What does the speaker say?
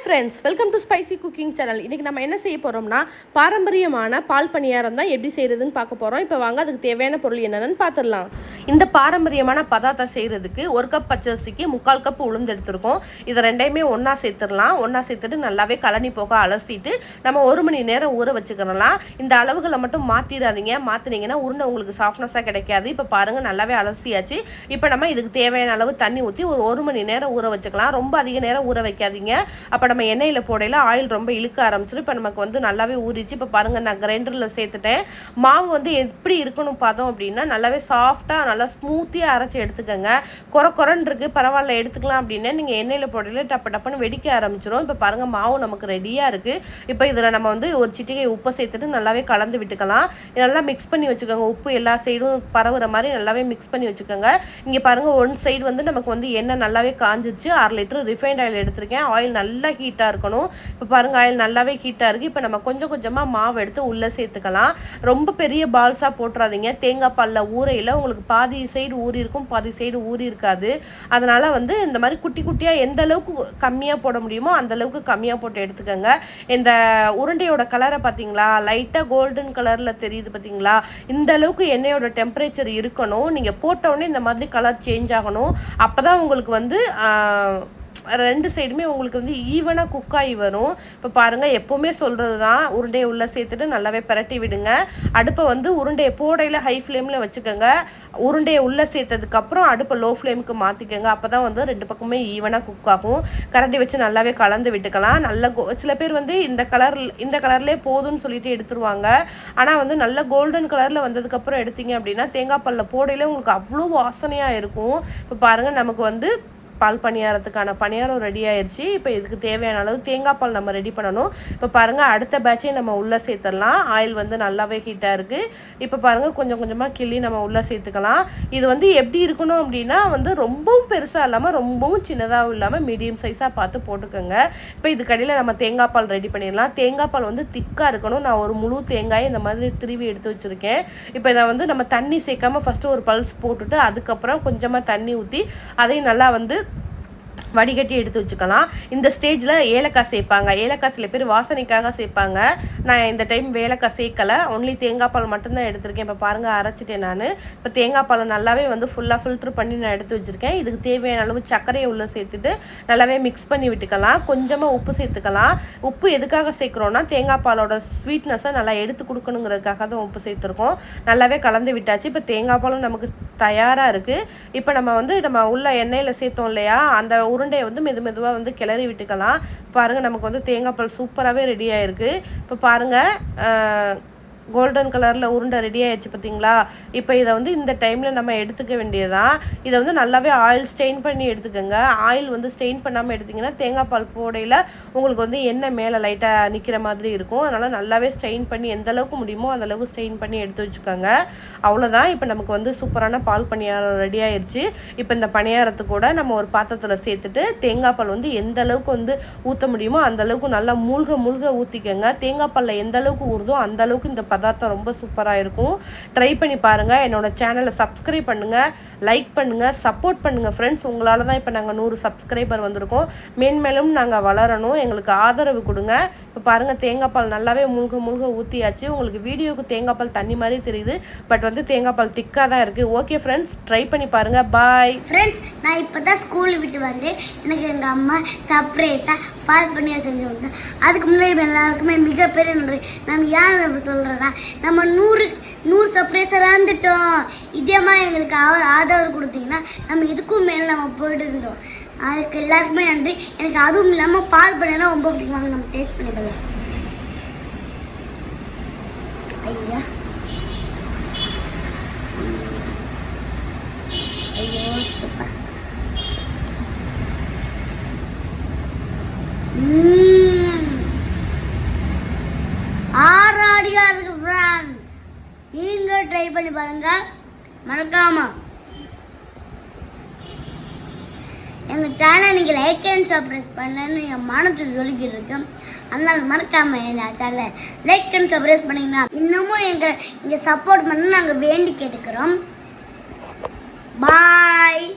Friends, welcome to spicy cooking channel. இன்றைக்கி நம்ம என்ன செய்ய போகிறோம்னா பாரம்பரியமான பால் பணியாரம் தான் எப்படி செய்கிறதுன்னு பார்க்க போகிறோம். இப்போ வாங்க அதுக்கு தேவையான பொருள் என்னென்னு பார்த்துடலாம். இந்த பாரம்பரியமான பதார்த்தம் செய்கிறதுக்கு 1 கப் பச்சரிசிக்கு 3/4 கப் உளுந்து எடுத்துருக்கோம். இதை ரெண்டையுமே ஒன்றா சேர்த்துடலாம். ஒன்றா சேர்த்துட்டு நல்லாவே கலனி போக அலசிட்டு நம்ம 1 மணி நேரம் ஊற வச்சுக்கிறலாம். இந்த அளவுகளை மட்டும் மாற்றிடாதீங்க. மாற்றினீங்கன்னா உருண்டை உங்களுக்கு சாஃப்ட்னஸாக கிடைக்காது. இப்போ பாருங்கள், நல்லாவே அலசியாச்சு. இப்போ நம்ம இதுக்கு தேவையான அளவு தண்ணி ஊற்றி ஒரு 1 மணி நேரம் ஊற வச்சுக்கலாம். ரொம்ப அதிக நேரம் ஊற வைக்காதீங்க. அப்போ நம்ம எண்ணெயில் போடையில் ஆயில் ரொம்ப இழுக்க ஆரம்பிச்சிடும். இப்போ நமக்கு வந்து நல்லாவே ஊறிச்சு. இப்போ பாருங்கள், நான் கிரைண்டரில் சேர்த்துட்டேன். மாவு வந்து எப்படி இருக்கணும் பார்த்தோம் அப்படின்னா நல்லாவே சாஃப்டாக நல்லா ஸ்மூத்தியாக அரைச்சி எடுத்துக்கோங்க. குறன்னு இருக்குது, பரவாயில்ல எடுத்துக்கலாம் அப்படின்னா நீங்கள் எண்ணெயில் போடையில் டப்புன்னு வெடிக்க ஆரம்பிச்சிடும். இப்போ பாருங்கள், மாவு நமக்கு ரெடியாக இருக்குது. இப்போ இதில் நம்ம வந்து ஒரு சிட்டிகை உப்பை சேர்த்துட்டு நல்லாவே கலந்து விட்டுக்கலாம். நல்லா மிக்ஸ் பண்ணி வச்சுக்கோங்க. உப்பு எல்லா சைடும் பரவுற மாதிரி நல்லாவே மிக்ஸ் பண்ணி வச்சுக்கோங்க. இங்கே பாருங்கள், ஒன் சைடு வந்து நமக்கு வந்து எண்ணெய் நல்லாவே காஞ்சிருச்சு. 1/2 லிட்டர் ரிஃபைண்ட் ஆயில் எடுத்திருக்கேன். ஆயில் நல்லா ஹீட்டாக இருக்கணும். இப்போ பாருங்கள், ஆயில் நல்லாவே ஹீட்டாக இருக்குது. இப்போ நம்ம கொஞ்சம் கொஞ்சமாக மாவு எடுத்து உள்ளே சேர்த்துக்கலாம். ரொம்ப பெரிய பால்ஸாக போட்டுறாதீங்க. தேங்காய் பாலில் ஊறையில் உங்களுக்கு பாதி சைடு ஊறி இருக்கும், பாதி சைடு ஊறி இருக்காது. அதனால் வந்து இந்த மாதிரி குட்டி குட்டியாக எந்த அளவுக்கு கம்மியாக போட முடியுமோ அந்த அளவுக்கு கம்மியாக போட்டு எடுத்துக்கோங்க. இந்த உருண்டையோட கலரை பார்த்தீங்களா, லைட்டாக கோல்டன் கலரில் தெரியுது பார்த்தீங்களா. இந்த அளவுக்கு எண்ணெயோட டெம்பரேச்சர் இருக்கணும். நீங்கள் போட்டவுடனே இந்த மாதிரி கலர் சேஞ்ச் ஆகணும். அப்போ தான் உங்களுக்கு வந்து 2 சைடுமே உங்களுக்கு வந்து ஈவனாக குக் ஆகி வரும். இப்போ பாருங்கள், எப்போவுமே சொல்கிறது தான், உருண்டையை உள்ளே சேர்த்துட்டு நல்லாவே பிரட்டி விடுங்க. அடுப்பை வந்து உருண்டையை போடையில் ஹை ஃப்ளேமில் வச்சுக்கோங்க. உருண்டையை உள்ளே சேர்த்ததுக்கப்புறம் அடுப்பை லோ ஃப்ளேமுக்கு மாற்றிக்கோங்க. அப்போ தான் வந்து 2 பக்கமே ஈவனாக குக் ஆகும். கரண்டி வச்சு நல்லாவே கலந்து விட்டுக்கலாம். நல்ல சில பேர் வந்து இந்த கலர்லேயே போதும்னு சொல்லிட்டு எடுத்துருவாங்க. ஆனால் வந்து நல்ல கோல்டன் கலரில் வந்ததுக்கப்புறம் எடுத்தீங்க அப்படின்னா தேங்காய் பாலில் போடையில் உங்களுக்கு அவ்வளோ வாசனையாக இருக்கும். இப்போ பாருங்கள், நமக்கு வந்து பால் பணியாரத்துக்கான பணியாரம் ரெடி ஆயிடுச்சு. இப்போ இதுக்கு தேவையான அளவு தேங்காய் பால் நம்ம ரெடி பண்ணணும். இப்போ பாருங்கள், அடுத்த பேட்சே நம்ம உள்ளே சேர்த்துடலாம். ஆயில் வந்து நல்லாவே ஹீட்டாக இருக்குது. இப்போ பாருங்கள், கொஞ்சம் கொஞ்சமாக கிள்ளி நம்ம உள்ளே சேர்த்துக்கலாம். இது வந்து எப்படி இருக்கணும் அப்படின்னா வந்து ரொம்பவும் பெருசாக இல்லாமல் ரொம்பவும் சின்னதாகவும் இல்லாமல் மீடியம் சைஸாக பார்த்து போட்டுக்கோங்க. இப்போ இதுக்கடியில் நம்ம தேங்காய் பால் ரெடி பண்ணிடலாம். தேங்காய் பால் வந்து திக்காக இருக்கணும். நான் ஒரு முழு தேங்காயை இந்த மாதிரி திருவி எடுத்து வச்சுருக்கேன். இப்போ இதை வந்து நம்ம தண்ணி சேர்க்காமல் ஃபஸ்ட்டு ஒரு பல்ஸ் போட்டுட்டு அதுக்கப்புறம் கொஞ்சமாக தண்ணி ஊற்றி அதையும் நல்லா வந்து வடிகட்டி எடுத்து வச்சுக்கலாம். இந்த ஸ்டேஜில் ஏலக்காய் சேர்ப்பாங்க. ஏலக்காய் சில பேர் வாசனைக்காக சேர்ப்பாங்க. நான் இந்த டைம் ஏலக்காய் சேர்க்கலை, ஒன்லி தேங்காய் பால் மட்டும்தான் எடுத்திருக்கேன். இப்போ பாருங்கள், அரைச்சிட்டேன் நான். இப்போ தேங்காய் பால் நல்லாவே வந்து ஃபுல்லாக ஃபில்ட்ரு பண்ணி நான் எடுத்து வச்சுருக்கேன். இதுக்கு தேவையான அளவு சர்க்கரையை உள்ளே சேர்த்துட்டு நல்லாவே மிக்ஸ் பண்ணி விட்டுக்கலாம். கொஞ்சமாக உப்பு சேர்த்துக்கலாம். உப்பு எதுக்காக சேர்க்குறோன்னா தேங்காய் பாலோட ஸ்வீட்னஸை நல்லா எடுத்து கொடுக்கணுங்கிறதுக்காக தான் உப்பு சேர்த்துருக்கோம். நல்லாவே கலந்து விட்டாச்சு. இப்போ தேங்காய் பாலும் நமக்கு தயாராக இருக்குது. இப்போ நம்ம உள்ள எண்ணெயில் சேர்த்தோம் இல்லையா, அந்த உருண்டையை வந்து மெதுவாக வந்து கிளறி விட்டுக்கலாம். பாருங்கள், நமக்கு வந்து தேங்காய் பால் சூப்பராகவே ரெடி ஆகிருக்கு. இப்போ பாருங்கள், கோல்டன் கலரில் உருண்டை ரெடி ஆகிடுச்சு பார்த்தீங்களா. இப்போ இதை வந்து இந்த டைமில் நம்ம எடுத்துக்க வேண்டியதான். இதை வந்து நல்லாவே ஆயில் ஸ்டெயின் பண்ணி எடுத்துக்கோங்க. ஆயில் வந்து ஸ்டெயின் பண்ணாமல் எடுத்திங்கன்னா தேங்காய் பால் போடையில் உங்களுக்கு வந்து எண்ணெய் மேலே லைட்டாக நிற்கிற மாதிரி இருக்கும். அதனால் நல்லாவே ஸ்டெயின் பண்ணி எந்த அளவுக்கு முடியுமோ அந்த அளவுக்கு ஸ்டெயின் பண்ணி எடுத்து வச்சுக்கோங்க. அவ்வளோதான். இப்போ நமக்கு வந்து சூப்பரான பால் பணியாரம் ரெடி ஆயிடுச்சு. இப்போ இந்த பணியாரத்து கூட நம்ம ஒரு பாத்திரத்தில் சேர்த்துட்டு தேங்காய் பால் வந்து எந்த அளவுக்கு வந்து ஊற்ற முடியுமோ அந்த அளவுக்கு நல்லா மூழ்க ஊற்றிக்கோங்க. தேங்காய் பாலில் எந்த அளவுக்கு ஊறுதோ அந்த அளவுக்கு இந்த பதார்த்தம் ரொம்ப சூப்பராக இருக்கும். ட்ரை பண்ணி பாருங்கள். என்னோடய சேனலை சப்ஸ்கிரைப் பண்ணுங்கள், லைக் பண்ணுங்கள், சப்போர்ட் பண்ணுங்கள் ஃப்ரெண்ட்ஸ். உங்களால் தான் இப்போ நாங்கள் 100 சப்ஸ்கிரைபர் வந்திருக்கோம். மேன்மேலும் நாங்கள் வளரணும். எங்களுக்கு ஆதரவு கொடுங்க. இப்போ பாருங்கள், தேங்காய் பால் நல்லாவே மூழ்க ஊற்றியாச்சு. உங்களுக்கு வீடியோவுக்கு தேங்காய் பால் தண்ணி மாதிரி தெரியுது, பட் வந்து தேங்காய் பால் திக்காக தான் இருக்குது. ஓகே ஃப்ரெண்ட்ஸ், ட்ரை பண்ணி பாருங்கள். Bye friends. நான் இப்போ தான் ஸ்கூல் விட்டு வந்து எனக்கு எங்கள் அம்மா சர்ப்ரைஸாக பால் பணியாரம் செஞ்சு கொடுத்தேன். அதுக்கு முன்னாடி எல்லாருக்குமே மிகப்பெரிய நன்றி. நம்ம ஏன் சொல்கிறேன்னா, நம்ம 100 சர்ப்ரைஸர் வந்துட்டோம். இதே மாதிரி எங்களுக்கு ஆதரவு கொடுத்தீங்கன்னா நம்ம இதுக்கும் மேலே நம்ம போயிட்டு இருந்தோம். அதுக்கு எல்லாருக்குமே நன்றி. எனக்கு அதுவும் இல்லாமல் பால் பணியாரம் ரொம்ப பிடிக்குவாங்க. நம்ம டேஸ்ட் பண்ணிக்கலாம். ஐயா, ஐயோ சூப்பர். ஆறாடியா இருக்கு ஃப்ரெண்ட்ஸ். நீங்கள் ட்ரை பண்ணி பாருங்க மறக்காம. எங்கள் சேனல் நீங்கள் லைக் அண்ட் சப்ஸ்கிரைப் பண்ணலன்னு என் மனசு சொல்லிக்கிட்டு இருக்கேன். அதனால் மறக்காம எங்கள் சேனலை லைக் அண்ட் சப்ஸ்கிரைப் பண்ணிங்கன்னா இன்னமும் எங்களை சப்போர்ட் பண்ண நாங்கள் வேண்டி கேட்டுக்கிறோம். பாய்.